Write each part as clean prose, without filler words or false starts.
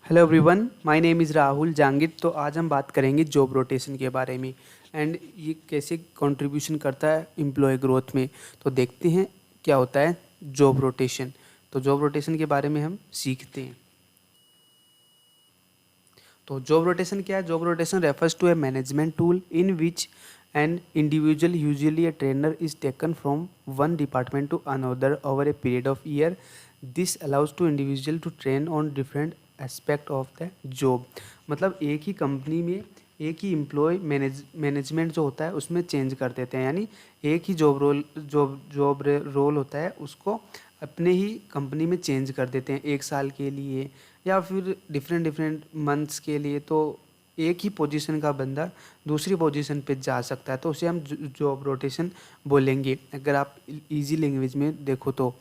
Hello everyone, my name is Rahul Jangid. तो आज हम बात करेंगे जॉब रोटेशन के बारे में एंड ये कैसे कंट्रीब्यूशन करता है एम्प्लॉय ग्रोथ में। तो देखते हैं क्या होता है जॉब रोटेशन। तो जॉब रोटेशन के बारे में हम सीखते हैं। तो जॉब रोटेशन क्या है? Job rotation refers to a management tool in which an individual usually a trainer is taken from one department to another over a period of year. This allows to individual to train on different aspect of the job. मतलब एक ही company में एक ही employ management जो होता है उसमें change कर देते हैं। यानी एक ही जॉब रोल होता है उसको अपने ही कंपनी में चेंज कर देते हैं 1 साल के लिए या फिर डिफरेंट डिफरेंट मंथ्स के लिए। तो एक ही पोजीशन का बंदा दूसरी पोजीशन पे जा सकता है, तो उसे हम जॉब रोटेशन बोलेंगे अगर आप इजी लैंग्वेज में देखो तो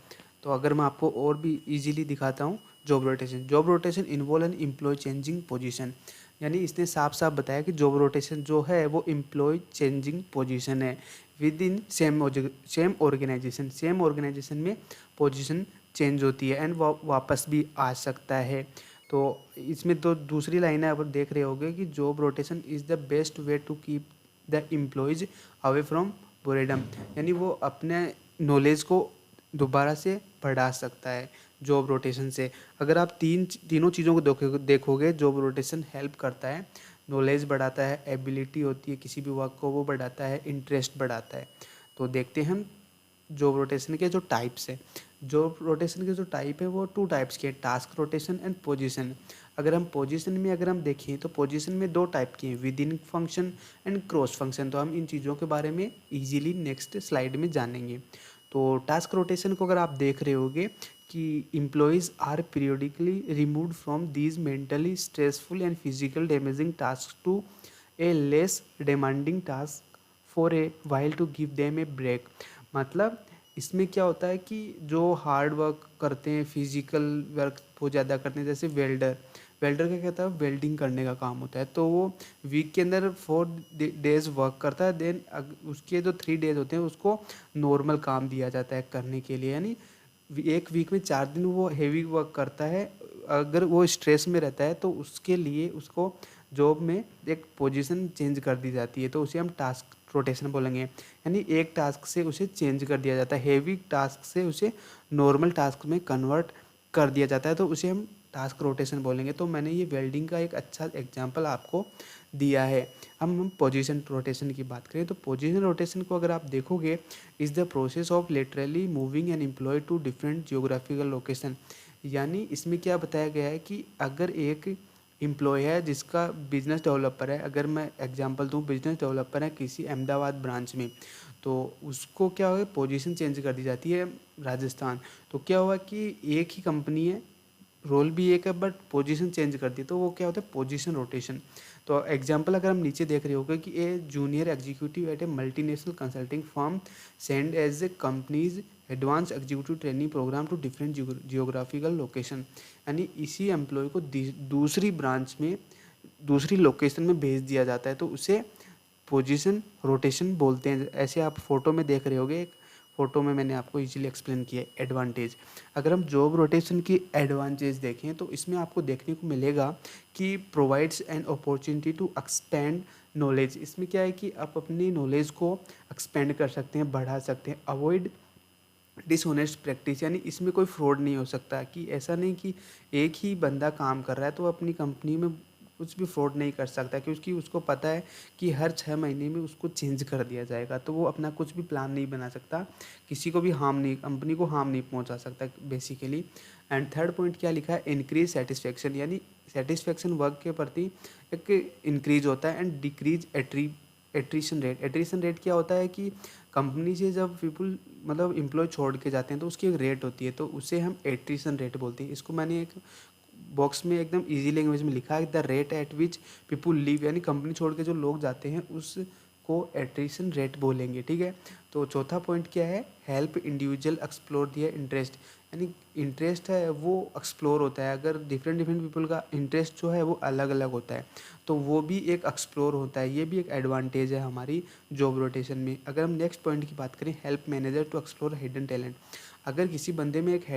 अगर मैं आपको और भी इजीली दिखाता हूँ job rotation involve an employee changing position. यानी इसने साफ साफ बताया कि जॉब रोटेशन जो है वो एम्प्लॉय चेंजिंग पोजीशन है विद इन सेम ऑर्गेनाइजेशन में पोजीशन चेंज होती है एंड वापस भी आ सकता है। तो इसमें तो दूसरी लाइन है, आप देख रहे होंगे कि job rotation is the best way to keep the employees away from boredom. यानी वो अपने नॉलेज को दोबारा से बढ़ा सकता है जॉब रोटेशन से। अगर आप तीनों चीज़ों को देखोगे जॉब रोटेशन हेल्प करता है, नॉलेज बढ़ाता है, एबिलिटी होती है किसी भी वर्क को वो बढ़ाता है, इंटरेस्ट बढ़ाता है। तो देखते हैं हम जॉब रोटेशन के जो टाइप्स है। जॉब रोटेशन के जो टाइप है वो 2 टाइप्स के, टास्क रोटेशन एंड पोजीशन। अगर हम देखें तो पोजीशन में 2 टाइप की हैं, with in function and cross function. तो हम इन चीज़ों के बारे में इजीली नेक्स्ट स्लाइड में जानेंगे। तो टास्क रोटेशन को अगर आप देख रहे होगे कि employees are periodically removed from these mentally stressful and physical damaging task to a less demanding task for a while to give them a break. मतलब इसमें क्या होता है कि जो हार्ड वर्क करते हैं, फिजिकल वर्क बहुत ज़्यादा करते हैं, जैसे वेल्डर क्या कहता है, वेल्डिंग करने का काम होता है। तो वो वीक के अंदर 4 डेज वर्क करता है, देन उसके जो 3 डेज होते हैं उसको नॉर्मल काम दिया जाता है करने के लिए। यानी एक वीक में 4 दिन वो हेवी वर्क करता है। अगर वो स्ट्रेस में रहता है तो उसके लिए उसको जॉब में एक पोजीशन चेंज कर दी जाती है, तो उसे हम टास्क रोटेशन बोलेंगे। यानी एक टास्क से उसे चेंज कर दिया जाता है, हेवी टास्क से उसे नॉर्मल टास्क में कन्वर्ट कर दिया जाता है, तो उसे हम टास्क रोटेशन बोलेंगे। तो मैंने ये वेल्डिंग का एक अच्छा एग्जांपल आपको दिया है। हम पोजीशन रोटेशन की बात करें तो पोजीशन रोटेशन को अगर आप देखोगे is the process of literally moving an employee to different geographical location. यानी इसमें क्या बताया गया है कि अगर एक एम्प्लॉय है जिसका बिजनेस डेवलपर है, अगर मैं एग्जांपल दूं, बिजनेस डेवलपर है किसी अहमदाबाद ब्रांच में, तो उसको क्या होगा, पोजीशन चेंज कर दी जाती है राजस्थान। तो क्या हुआ कि एक ही कंपनी है, रोल भी एक है बट पोजीशन चेंज कर दी, तो वो क्या होता है पोजीशन रोटेशन। तो एग्जांपल अगर हम नीचे देख रहे होंगे कि a junior executive at a multinational consulting firm send as a company's advance executive training program to different geographical location. यानी इसी एम्प्लॉय को दूसरी ब्रांच में दूसरी लोकेशन में भेज दिया जाता है, तो उसे पोजीशन रोटेशन बोलते हैं। ऐसे आप फोटो में देख रहे होगे, एक फोटो में मैंने आपको इजीली एक्सप्लेन किया है एडवांटेज। अगर हम जॉब रोटेशन की एडवांटेज देखें तो इसमें आपको देखने को मिलेगा कि provides an opportunity to expand knowledge. इसमें क्या है कि आप अपनी नॉलेज को एक्सपेंड कर सकते हैं, बढ़ा सकते हैं। अवॉइड डिसऑनेस्ट प्रैक्टिस, यानी इसमें कोई फ्रॉड नहीं हो सकता, कि ऐसा नहीं कि एक ही बंदा काम कर रहा है तो अपनी कंपनी में कुछ भी फ्रॉड नहीं कर सकता, क्योंकि उसको पता है कि हर 6 महीने में उसको चेंज कर दिया जाएगा। तो वो अपना कुछ भी प्लान नहीं बना सकता, किसी को भी हार्म नहीं, कंपनी को हार्म नहीं पहुंचा सकता बेसिकली। एंड थर्ड पॉइंट क्या लिखा है, इंक्रीज सेटिस्फेक्शन। यानी सेटिस्फेक्शन वर्क के प्रति एक इंक्रीज होता है and decrease attrition rate. Attrition rate क्या होता है कि कंपनी से जब पीपल मतलब एम्प्लॉय छोड़ के जाते हैं तो उसकी एक रेट होती है, तो उसे हम एट्रीशन रेट बोलते हैं। इसको मैंने एक बॉक्स में एकदम इजी लैंग्वेज में लिखा है, the rate at which people leave. यानी कंपनी छोड़ के जो लोग जाते हैं उसको एट्रीशन रेट बोलेंगे, ठीक है। तो चौथा पॉइंट क्या है, हेल्प इंडिविजुअल एक्सप्लोर दिया इंटरेस्ट। यानी इंटरेस्ट है वो एक्सप्लोर होता है। अगर डिफरेंट डिफरेंट पीपल का इंटरेस्ट जो है वो अलग अलग होता है, तो वो भी एक एक्सप्लोर होता है। ये भी एक एडवांटेज है हमारी जॉब रोटेशन में। अगर हम नेक्स्ट पॉइंट की बात करें, help manager to explore hidden talent. अगर किसी बंदे में एक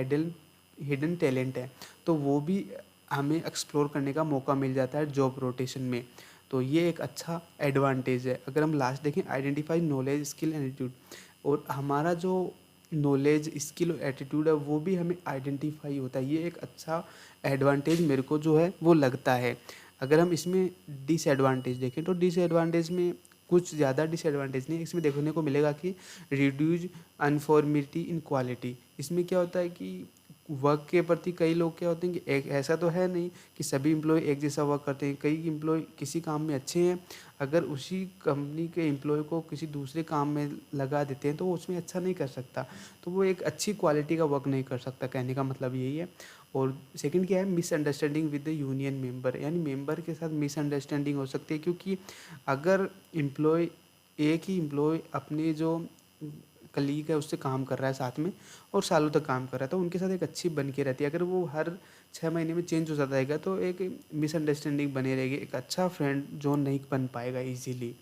हिडन टैलेंट है तो वो भी हमें एक्सप्लोर करने का मौका मिल जाता है जॉब रोटेशन में। तो ये एक अच्छा एडवांटेज है। अगर हम लास्ट देखें, identify knowledge, skill and attitude, और हमारा जो नॉलेज, स्किल और एटीट्यूड है वो भी हमें आइडेंटिफाई होता है। ये एक अच्छा एडवांटेज मेरे को जो है वो लगता है। अगर हम इसमें डिसएडवांटेज देखें तो डिसएडवांटेज में कुछ ज़्यादा डिसएडवांटेज नहीं है। इसमें देखने को मिलेगा कि रिड्यूज अनफॉर्मिटी इन क्वालिटी। इसमें क्या होता है कि वर्क के प्रति कई लोग क्या होते हैं कि एक ऐसा तो है नहीं कि सभी एम्प्लॉय एक जैसा वर्क करते हैं। कई एम्प्लॉय किसी काम में अच्छे हैं, अगर उसी कंपनी के एम्प्लॉय को किसी दूसरे काम में लगा देते हैं तो वो उसमें अच्छा नहीं कर सकता, तो वो एक अच्छी क्वालिटी का वर्क नहीं कर सकता। कहने का मतलब यही है। और सेकंड क्या है, misunderstanding with the union member, यानी मेंबर के साथ मिसअंडरस्टैंडिंग हो सकती है। क्योंकि अगर एम्प्लॉय, एक ही एम्प्लॉय अपने जो कलीग है उससे काम कर रहा है साथ में और सालों तक काम कर रहा है, तो उनके साथ एक अच्छी बन के रहती है। अगर वो हर 6 महीने में चेंज हो जाता रहेगा तो एक मिसअंडरस्टैंडिंग बनी रहेगी, एक अच्छा फ्रेंड जो नहीं बन पाएगा ईजीली।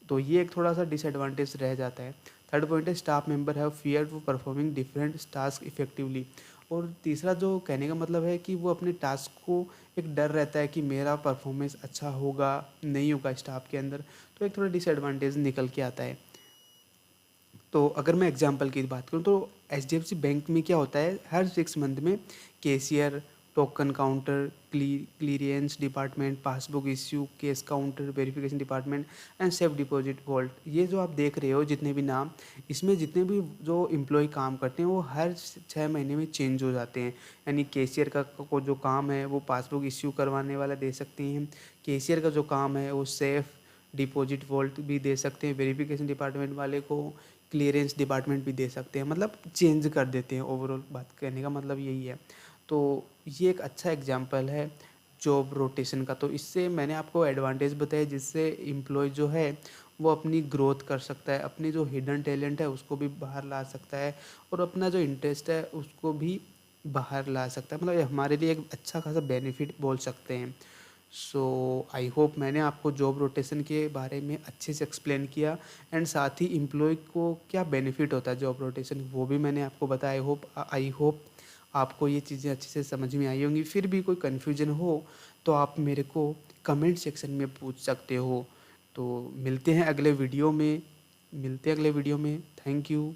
तो ये एक थोड़ा सा डिसएडवांटेज रह जाता है। थर्ड पॉइंट है, staff member have fear for performing different task effectively. और तीसरा जो कहने का मतलब है कि वो अपने टास्क को, एक डर रहता है कि मेरा परफॉर्मेंस अच्छा होगा नहीं होगा स्टाफ के अंदर, तो एक थोड़ा डिसएडवांटेज निकल के आता है। तो अगर मैं एग्जांपल की बात करूँ तो एचडीएफसी बैंक में क्या होता है, हर 6 मंथ में cashier, token counter, clearance department, passbook issue, case counter, verification department and safe deposit vault, ये जो आप देख रहे हो जितने भी नाम, इसमें जितने भी जो एम्प्लॉय काम करते हैं वो हर 6 महीने में चेंज हो जाते हैं। यानी कैशियर का को जो काम है वो पासबुक इश्यू करवाने वाला दे सकते हैं, कैशियर का जो काम है वो सेफ डिपॉजिट वॉल्ट भी दे सकते हैं, वेरिफिकेशन डिपार्टमेंट वाले को क्लियरेंस डिपार्टमेंट भी दे सकते हैं, मतलब चेंज कर देते हैं। ओवरऑल बात करने का मतलब यही है। तो ये एक अच्छा एग्जांपल है जॉब रोटेशन का। तो इससे मैंने आपको एडवांटेज बताया जिससे एम्प्लॉय जो है वो अपनी ग्रोथ कर सकता है, अपनी जो हिडन टैलेंट है उसको भी बाहर ला सकता है, और अपना जो इंटरेस्ट है उसको भी बाहर ला सकता है। मतलब ये हमारे लिए एक अच्छा खासा बेनिफिट बोल सकते हैं। सो आई होप मैंने आपको जॉब रोटेशन के बारे में अच्छे से एक्सप्लेन किया, एंड साथ ही एम्प्लॉय को क्या बेनिफिट होता है जॉब रोटेशन वो भी मैंने आपको बताया। आई होप आपको ये चीज़ें अच्छे से समझ में आई होंगी। फिर भी कोई कन्फ्यूजन हो तो आप मेरे को कमेंट सेक्शन में पूछ सकते हो। तो मिलते हैं अगले वीडियो में, थैंक यू।